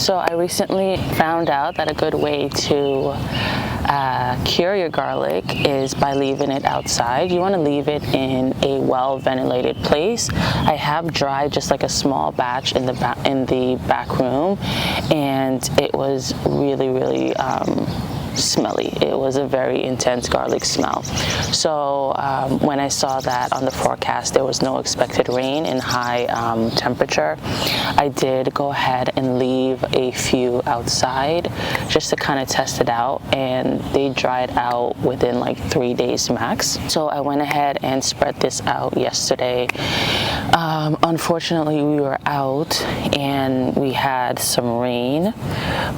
So I recently found out that a good way to cure your garlic is by leaving it outside. You want to leave it in a well-ventilated place. I have dried just like a small batch in the back room, and it was really smelly. It was a very intense garlic smell. So when I saw that on the forecast there was no expected rain in high temperature, I did go ahead and leave a few outside just to kind of test it out, and they dried out within like 3 days max. So I went ahead and spread this out yesterday. Unfortunately we were out and we had some rain,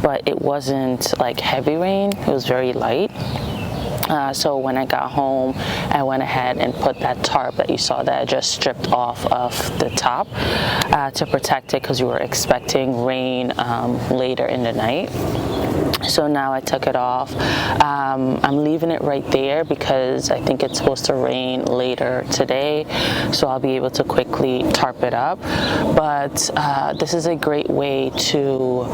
but it wasn't like heavy rain. It was very light. So when I got home, I went ahead and put that tarp that you saw that I just stripped off of the top to protect it, because we were expecting rain later in the night. So now I took it off. I'm leaving it right there because I think it's supposed to rain later today, so I'll be able to quickly tarp it up. But this is a great way to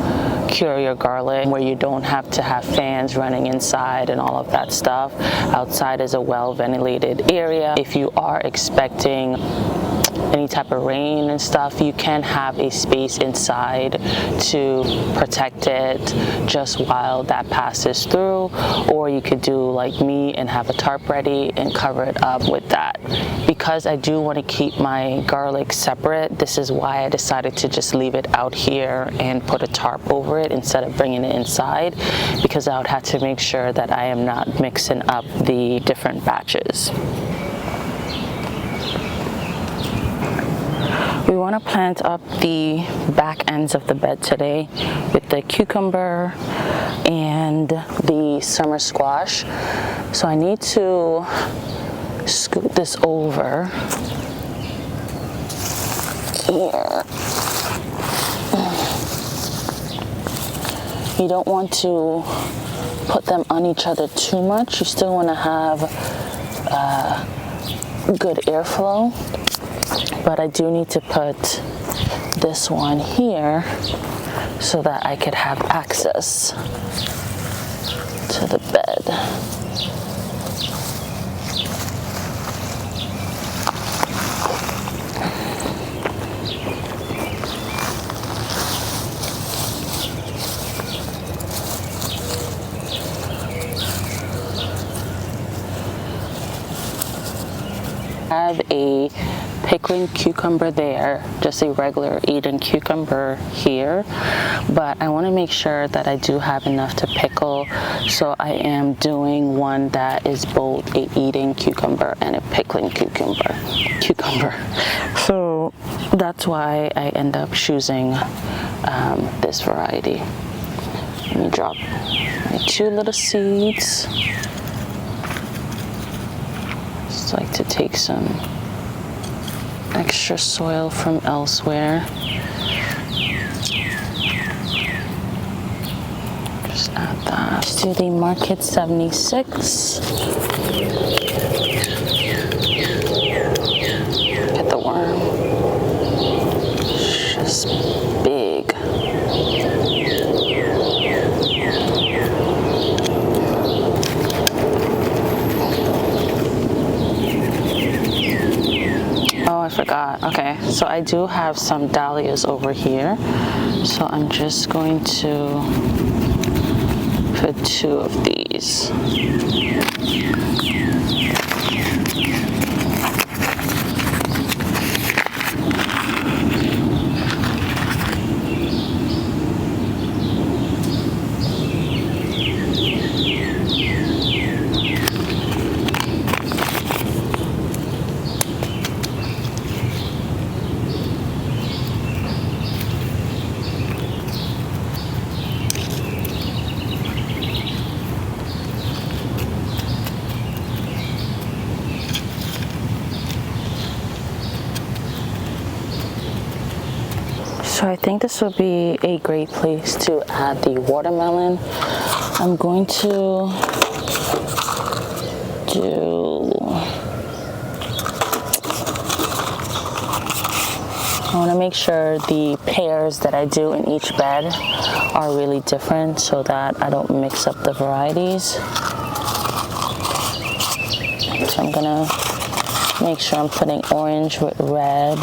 cure your garlic, where you don't have to have fans running inside and all of that stuff. Outside is a well-ventilated area. If you are expecting any type of rain and stuff, you can have a space inside to protect it just while that passes through, or you could do like me and have a tarp ready and cover it up with that. Because I do want to keep my garlic separate, this is why I decided to just leave it out here and put a tarp over it instead of bringing it inside, because I would have to make sure that I am not mixing up the different batches. We want to plant up the back ends of the bed today with the cucumber and the summer squash. So I need to scoot this over here. You don't want to put them on each other too much. You still want to have good airflow. But I do need to put this one here so that I could have access to the bed. I have a pickling cucumber there, just a regular Eden cucumber here, but I want to make sure that I do have enough to pickle, so I am doing one that is both a Eden cucumber and a pickling cucumber. So that's why I end up choosing this variety. Let me drop my 2 little seeds. Just like to take some extra soil from elsewhere. Just add that. Let's do the Market 76. Get the worm. It's just big. I forgot. Okay, so I do have some dahlias over here, so I'm just going to put 2 of these. So I think this would be a great place to add the watermelon. I'm going to do I want to make sure the pairs that I do in each bed are really different so that I don't mix up the varieties. So I'm gonna make sure I'm putting orange with red,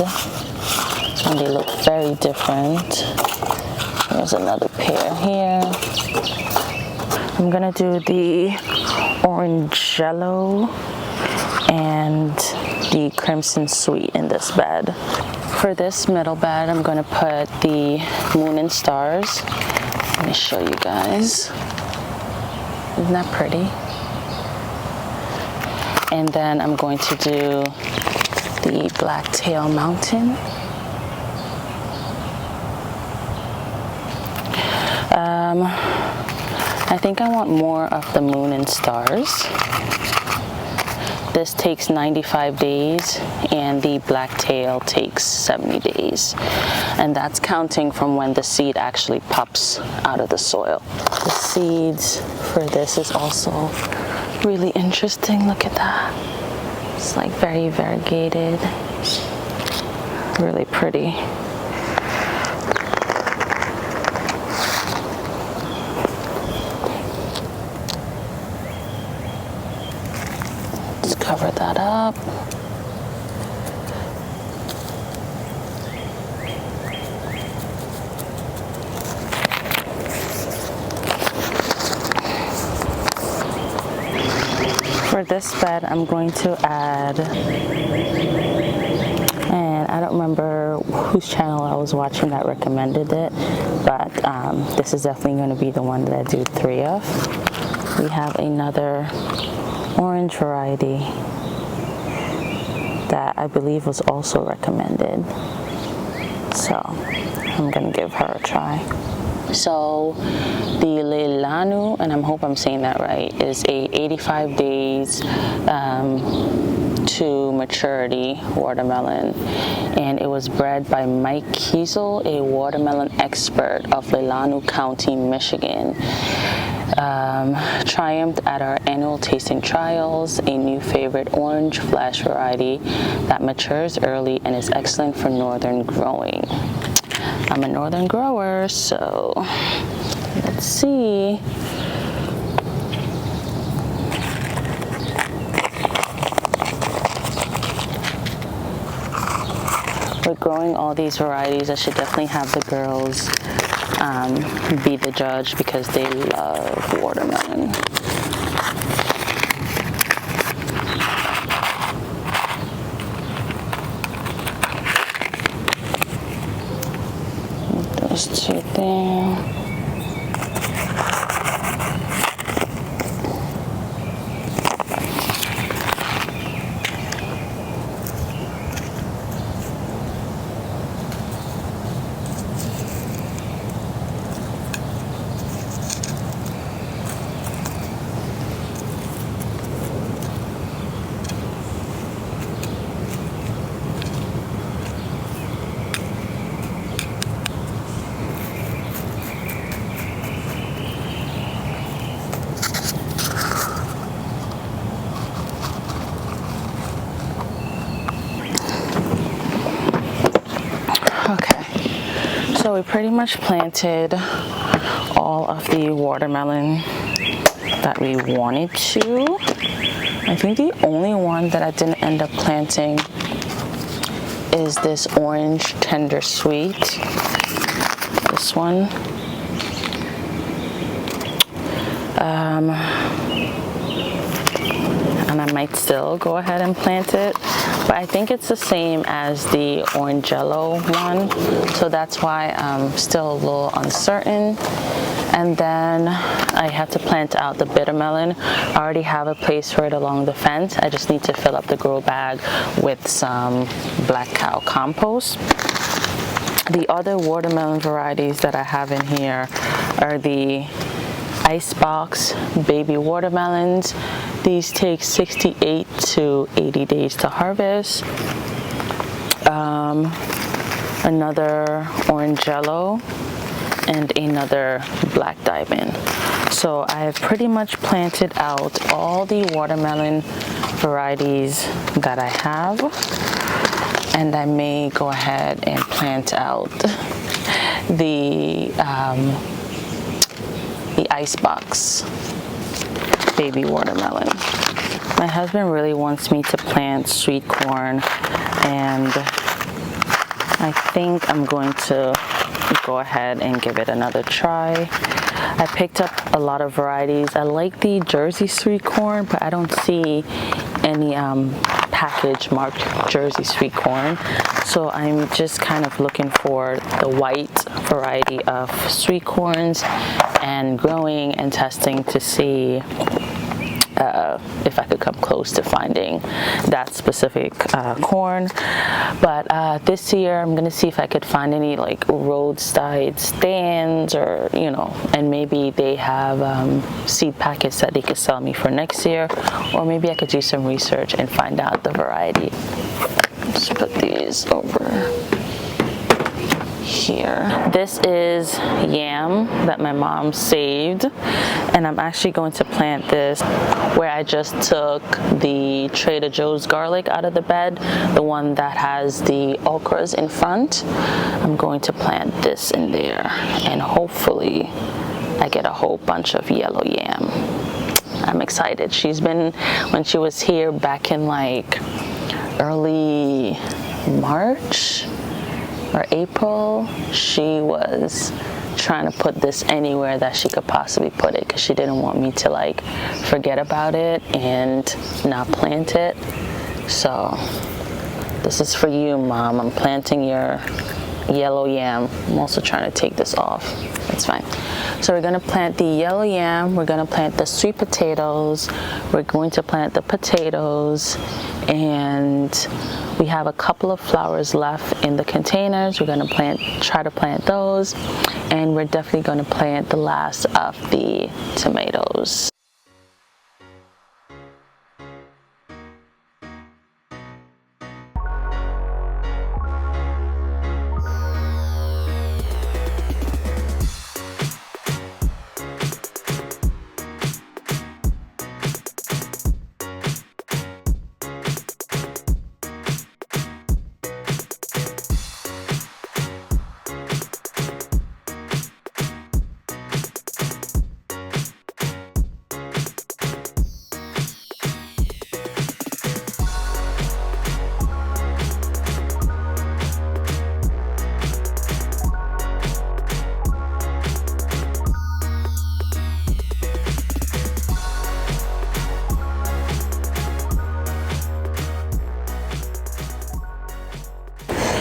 and they look very different. There's another pair here. I'm gonna do the orange jello and the crimson sweet in this bed. For this middle bed, I'm gonna put the moon and stars. Let me show you guys. Isn't that pretty? And then I'm going to do the blacktail mountain. I think I want more of the moon and stars. This takes 95 days and the blacktail takes 70 days. And that's counting from when the seed actually pops out of the soil. The seeds for this is also really interesting. Look at that. It's like very variegated. Really pretty. Cover that up. For this bed, I'm going to add, and I don't remember whose channel I was watching that recommended it, but this is definitely going to be the one that I do 3 of. We have another orange variety that I believe was also recommended, so I'm gonna give her a try. So the Leilanu, and I hope I'm saying that right, is a 85 days to maturity watermelon, and it was bred by Mike Kiesel, a watermelon expert of Leilanu County, Michigan. Triumphed at our annual tasting trials, a new favorite orange flash variety that matures early and is excellent for northern growing. I'm a northern grower, so let's see. With growing all these varieties, I should definitely have the girls be the judge because they love watermelon. Those 2 there. So we pretty much planted all of the watermelon that we wanted to. I think the only one that I didn't end up planting is this orange tender sweet. This one. And I might still go ahead and plant it, but I think it's the same as the orange yellow one, so that's why I'm still a little uncertain. And then I have to plant out the bitter melon. I already have a place for it along the fence. I just need to fill up the grow bag with some black cow compost. The other watermelon varieties that I have in here are the icebox baby watermelons. These take 68 to 80 days to harvest. Another orange yellow and another black diamond. So I have pretty much planted out all the watermelon varieties that I have, and I may go ahead and plant out the icebox baby watermelon. My husband really wants me to plant sweet corn, and I think I'm going to go ahead and give it another try. I picked up a lot of varieties. I like the Jersey sweet corn, but I don't see any package marked Jersey sweet corn. So I'm just kind of looking for the white variety of sweet corns and growing and testing to see if I could come close to finding that specific corn. But this year I'm gonna see if I could find any like roadside stands, or and maybe they have seed packets that they could sell me for next year, or maybe I could do some research and find out the variety. Let's put these over here. This is yam that my mom saved, and I'm actually going to plant this where I just took the Trader Joe's garlic out of the bed, the one that has the okras in front. I'm going to plant this in there, and hopefully I get a whole bunch of yellow yam. I'm excited. When she was here back in like early March or April, she was trying to put this anywhere that she could possibly put it, because she didn't want me to like forget about it and not plant it. So this is for you, Mom. I'm planting your yellow yam. I'm also trying to take this off. It's fine. So we're going to plant the yellow yam, we're going to plant the sweet potatoes, we're going to plant the potatoes, and we have a couple of flowers left in the containers. We're going to try to plant those, and we're definitely going to plant the last of the tomatoes.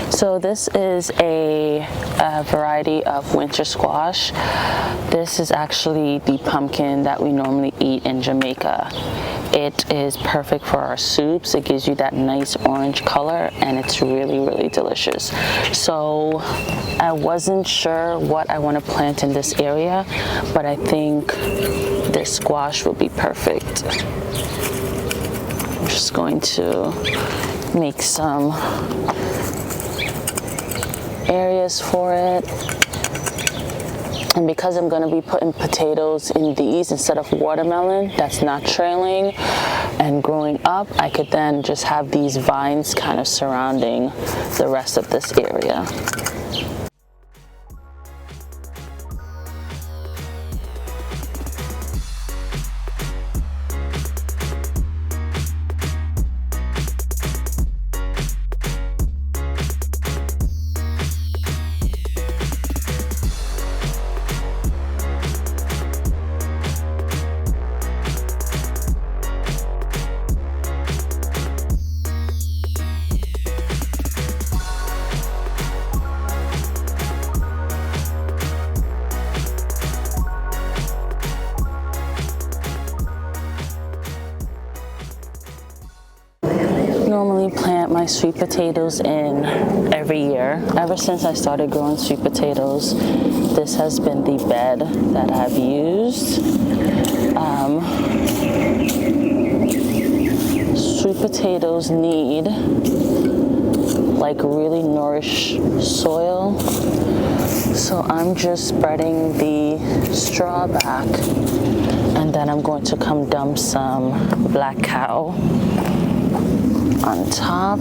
So this is a variety of winter squash. This is actually the pumpkin that we normally eat in Jamaica. It is perfect for our soups. It gives you that nice orange color, and it's really, really delicious. So I wasn't sure what I want to plant in this area, but I think this squash will be perfect. I'm just going to make some areas for it, and because I'm going to be putting potatoes in these instead of watermelon that's not trailing and growing up, I could then just have these vines kind of surrounding the rest of this area. Normally plant my sweet potatoes in every year. Ever since I started growing sweet potatoes, this has been the bed that I've used. Sweet potatoes need like really nourished soil, so I'm just spreading the straw back, and then I'm going to come dump some black cow on top,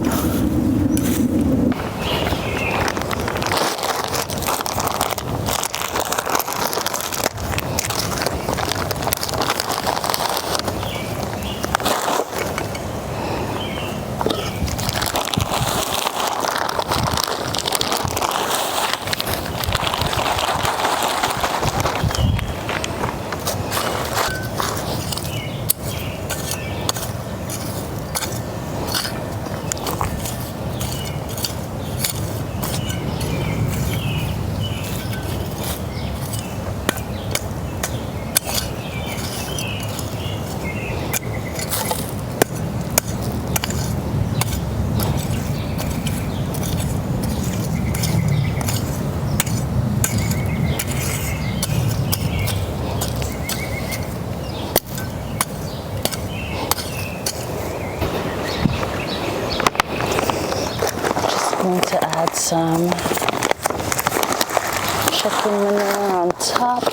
some chicken manure on top.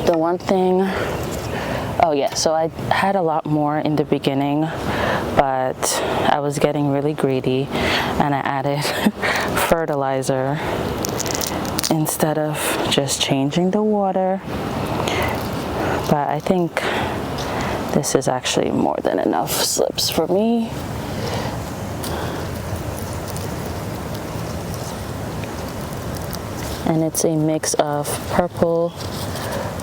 The one thing, oh yeah, so I had a lot more in the beginning, but I was getting really greedy and I added fertilizer instead of just changing the water. But I think this is actually more than enough slips for me. And it's a mix of purple,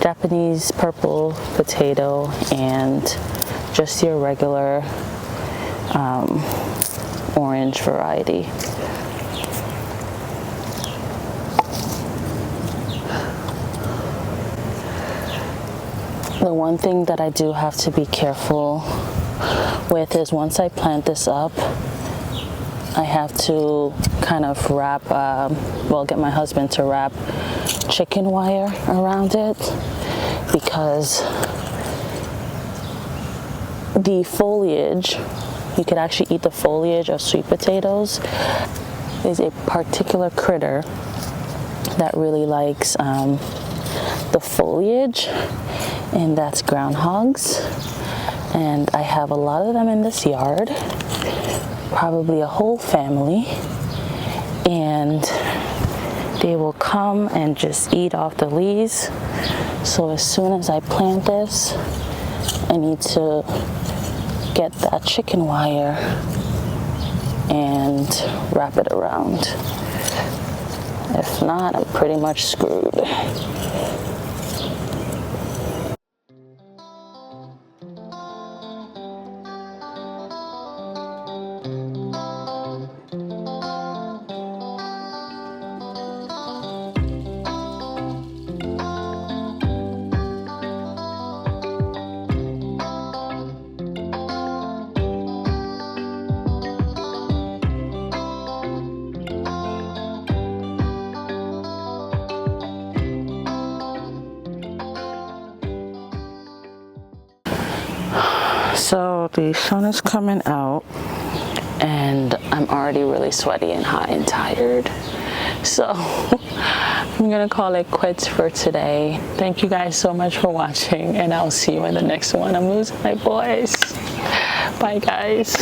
Japanese purple potato, and just your regular orange variety. The one thing that I do have to be careful with is once I plant this up, I have to kind of wrap, get my husband to wrap chicken wire around it, because the foliage, you could actually eat the foliage of sweet potatoes. There's a particular critter that really likes the foliage, and that's groundhogs. And I have a lot of them in this yard, probably a whole family, and they will come and just eat off the leaves. So as soon as I plant this, I need to get that chicken wire and wrap it around. If not, I'm pretty much screwed. So the sun is coming out and I'm already really sweaty and hot and tired. So I'm gonna call it quits for today. Thank you guys so much for watching, and I'll see you in the next one. I'm losing my voice. Bye guys.